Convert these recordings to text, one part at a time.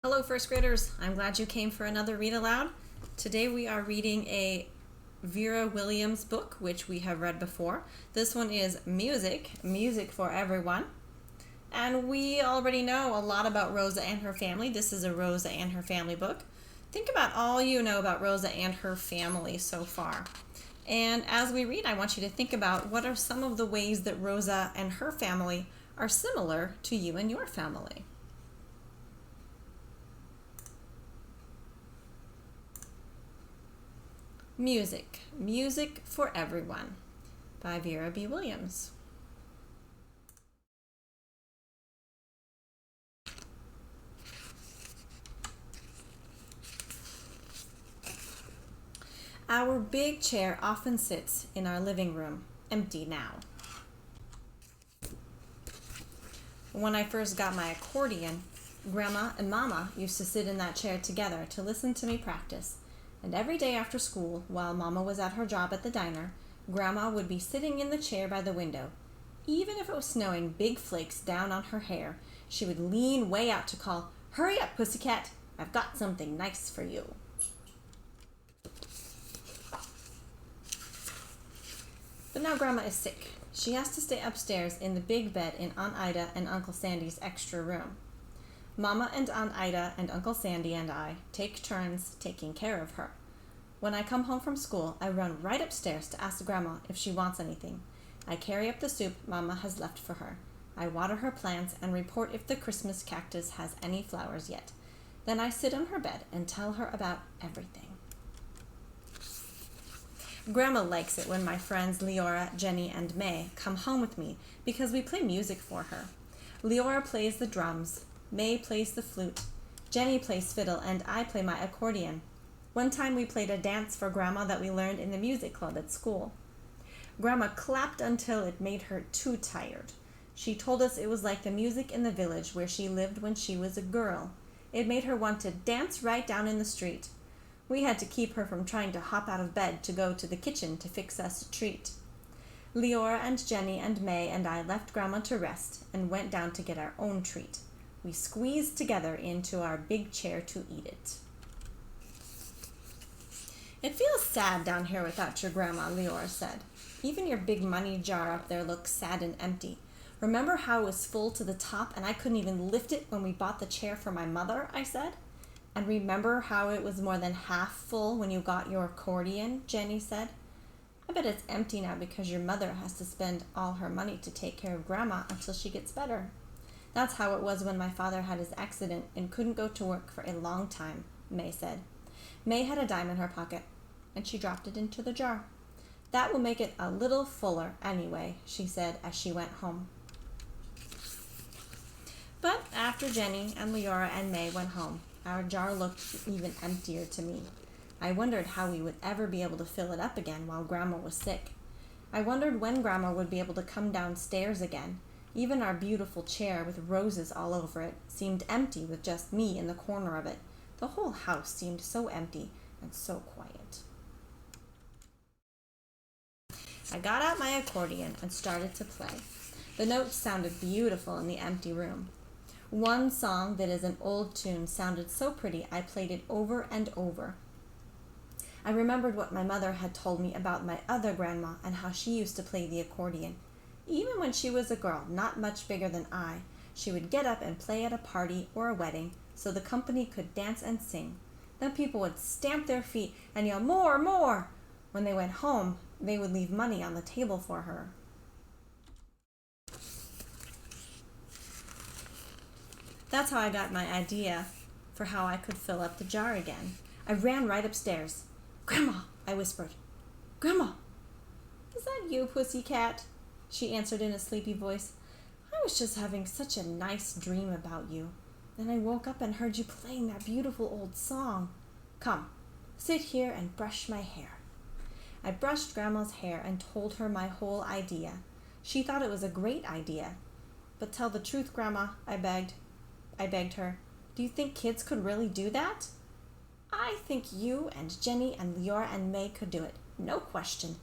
Hello, first graders. I'm glad you came for another read aloud. Today we are reading a Vera Williams book, which we have read before. This one is Music for Everyone. And we already know a lot about Rosa and her family. This is a Rosa and her family book. Think about all you know about Rosa and her family so far. And as we read, I want you to think about what are some of the ways that Rosa and her family are similar to you and your family. Music for Everyone by Vera B. Williams. Our big chair often sits in our living room, empty now. When I first got my accordion, Grandma and Mama used to sit in that chair together to listen to me practice. And every day after school, while Mama was at her job at the diner, Grandma would be sitting in the chair by the window. Even if it was snowing big flakes down on her hair, she would lean way out to call, "Hurry up, pussycat! I've got something nice for you." But now Grandma is sick. She has to stay upstairs in the big bed in Aunt Ida and Uncle Sandy's extra room. Mama and Aunt Ida and Uncle Sandy and I take turns taking care of her. When I come home from school, I run right upstairs to ask Grandma if she wants anything. I carry up the soup Mama has left for her. I water her plants and report if the Christmas cactus has any flowers yet. Then I sit on her bed and tell her about everything. Grandma likes it when my friends Leora, Jenny, and May come home with me because we play music for her. Leora plays the drums, May plays the flute, Jenny plays fiddle, and I play my accordion. One time we played a dance for Grandma that we learned in the music club at school. Grandma clapped until it made her too tired. She told us it was like the music in the village where she lived when she was a girl. It made her want to dance right down in the street. We had to keep her from trying to hop out of bed to go to the kitchen to fix us a treat. Leora and Jenny and May and I left Grandma to rest and went down to get our own treat. We squeezed together into our big chair to eat it. "It feels sad down here without your Grandma," Leora said. "Even your big money jar up there looks sad and empty. Remember how it was full to the top and I couldn't even lift it when we bought the chair for my mother?" I said. "And remember how it was more than half full when you got your accordion?" Jenny said. "I bet it's empty now because your mother has to spend all her money to take care of Grandma until she gets better. That's how it was when my father had his accident and couldn't go to work for a long time," May said. May had a dime in her pocket, and she dropped it into the jar. "That will make it a little fuller anyway," she said as she went home. But after Jenny and Leora and May went home, our jar looked even emptier to me. I wondered how we would ever be able to fill it up again while Grandma was sick. I wondered when Grandma would be able to come downstairs again. Even our beautiful chair with roses all over it seemed empty with just me in the corner of it. The whole house seemed so empty and so quiet. I got out my accordion and started to play. The notes sounded beautiful in the empty room. One song that is an old tune sounded so pretty I played it over and over. I remembered what my mother had told me about my other grandma and how she used to play the accordion. Even when she was a girl, not much bigger than I, she would get up and play at a party or a wedding so the company could dance and sing. Then people would stamp their feet and yell, "More, more!" When they went home, they would leave money on the table for her. That's how I got my idea for how I could fill up the jar again. I ran right upstairs. "Grandma," I whispered. "Grandma." "Is that you, pussycat?" She answered in a sleepy voice. "I was just having such a nice dream about you. Then I woke up and heard you playing that beautiful old song. Come, sit here and brush my hair." I brushed Grandma's hair and told her my whole idea. She thought it was a great idea. "But tell the truth, Grandma," I begged her. "Do you think kids could really do that?" "I think you and Jenny and Leora and May could do it. No question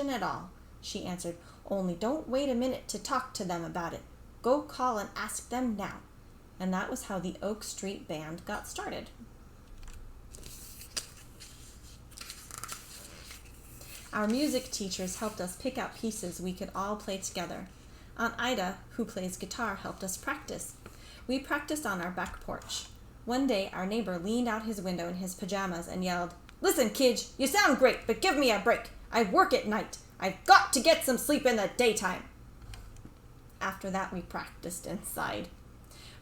at all," she answered. "Only don't wait a minute to talk to them about it. Go call and ask them now." and that was how the Oak Street Band got started. Our music teachers helped us pick out pieces we could all play together. Aunt Ida, who plays guitar, helped us practice. We practiced on our back porch. One day, our neighbor leaned out his window in his pajamas and yelled, "Listen, kids, you sound great, but give me a break. I work at night. I've got to get some sleep in the daytime." After that, we practiced inside.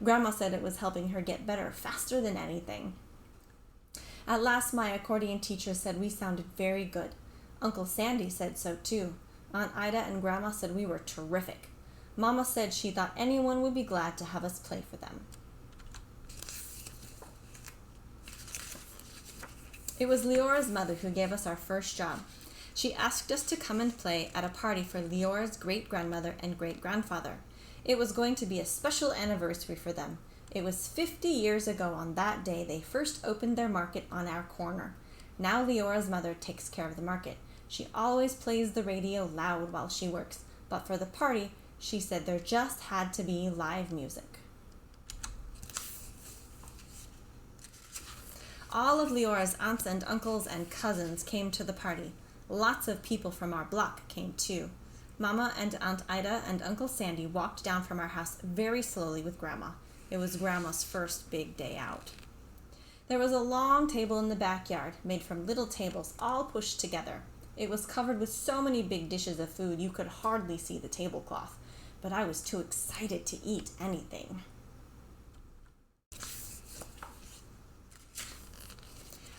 Grandma said it was helping her get better faster than anything. At last, my accordion teacher said we sounded very good. Uncle Sandy said so too. Aunt Ida and Grandma said we were terrific. Mama said she thought anyone would be glad to have us play for them. It was Leora's mother who gave us our first job. She asked us to come and play at a party for Leora's great-grandmother and great-grandfather. It was going to be a special anniversary for them. It was 50 years ago on that day they first opened their market on our corner. Now Leora's mother takes care of the market. She always plays the radio loud while she works, but for the party, she said there just had to be live music. All of Leora's aunts and uncles and cousins came to the party. Lots of people from our block came too. Mama and Aunt Ida and Uncle Sandy walked down from our house very slowly with Grandma. It was Grandma's first big day out. There was a long table in the backyard, made from little tables all pushed together. It was covered with so many big dishes of food you could hardly see the tablecloth, but I was too excited to eat anything.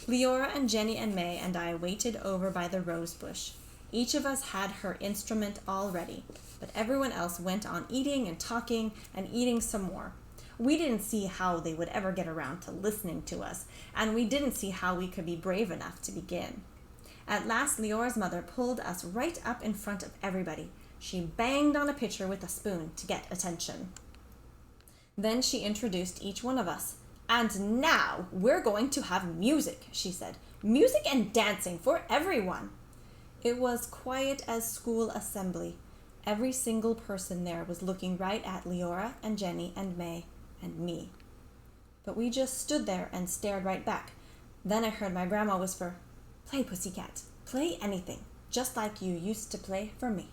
Leora and Jenny and May and I waited over by the rose bush. Each of us had her instrument all ready, but everyone else went on eating and talking and eating some more. We didn't see how they would ever get around to listening to us, and we didn't see how we could be brave enough to begin. At last, Leora's mother pulled us right up in front of everybody. She banged on a pitcher with a spoon to get attention. Then she introduced each one of us. "And now we're going to have music," she said. "Music and dancing for everyone." It was quiet as school assembly. Every single person there was looking right at Leora and Jenny and May and me. But we just stood there and stared right back. Then I heard my grandma whisper, "Play, pussycat. Play anything, just like you used to play for me."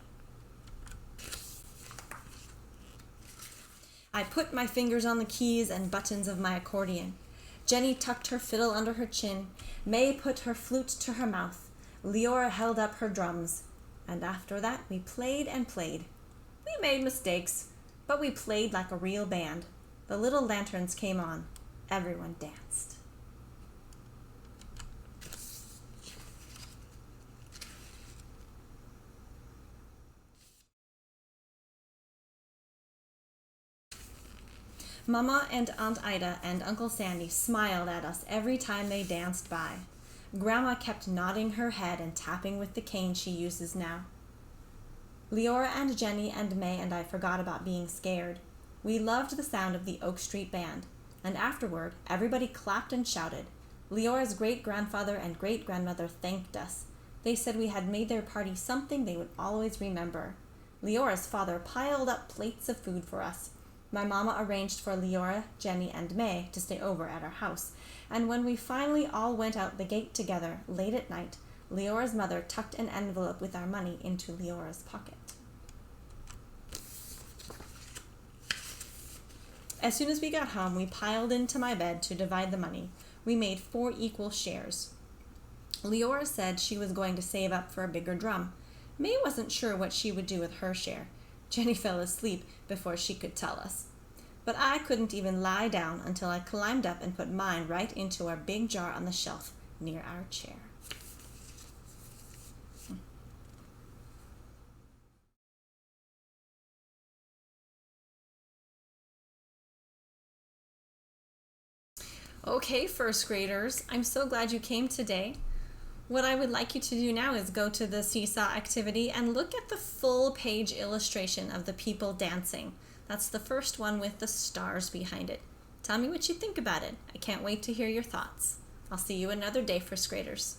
I put my fingers on the keys and buttons of my accordion. Jenny tucked her fiddle under her chin. May put her flute to her mouth. Leora held up her drums. And after that, we played and played. We made mistakes, but we played like a real band. The little lanterns came on. Everyone danced. Mama and Aunt Ida and Uncle Sandy smiled at us every time they danced by. Grandma kept nodding her head and tapping with the cane she uses now. Leora and Jenny and May and I forgot about being scared. We loved the sound of the Oak Street Band, and afterward, everybody clapped and shouted. Leora's great-grandfather and great-grandmother thanked us. They said we had made their party something they would always remember. Leora's father piled up plates of food for us. My mama arranged for Leora, Jenny, and May to stay over at our house, and when we finally all went out the gate together late at night, Leora's mother tucked an envelope with our money into Leora's pocket. As soon as we got home, we piled into my bed to divide the money. We made 4 equal shares. Leora said she was going to save up for a bigger drum. May wasn't sure what she would do with her share. Jenny fell asleep before she could tell us. But I couldn't even lie down until I climbed up and put mine right into our big jar on the shelf near our chair. Okay, first graders, I'm so glad you came today. What I would like you to do now is go to the seesaw activity and look at the full page illustration of the people dancing. That's the first one with the stars behind it. Tell me what you think about it. I can't wait to hear your thoughts. I'll see you another day, first graders.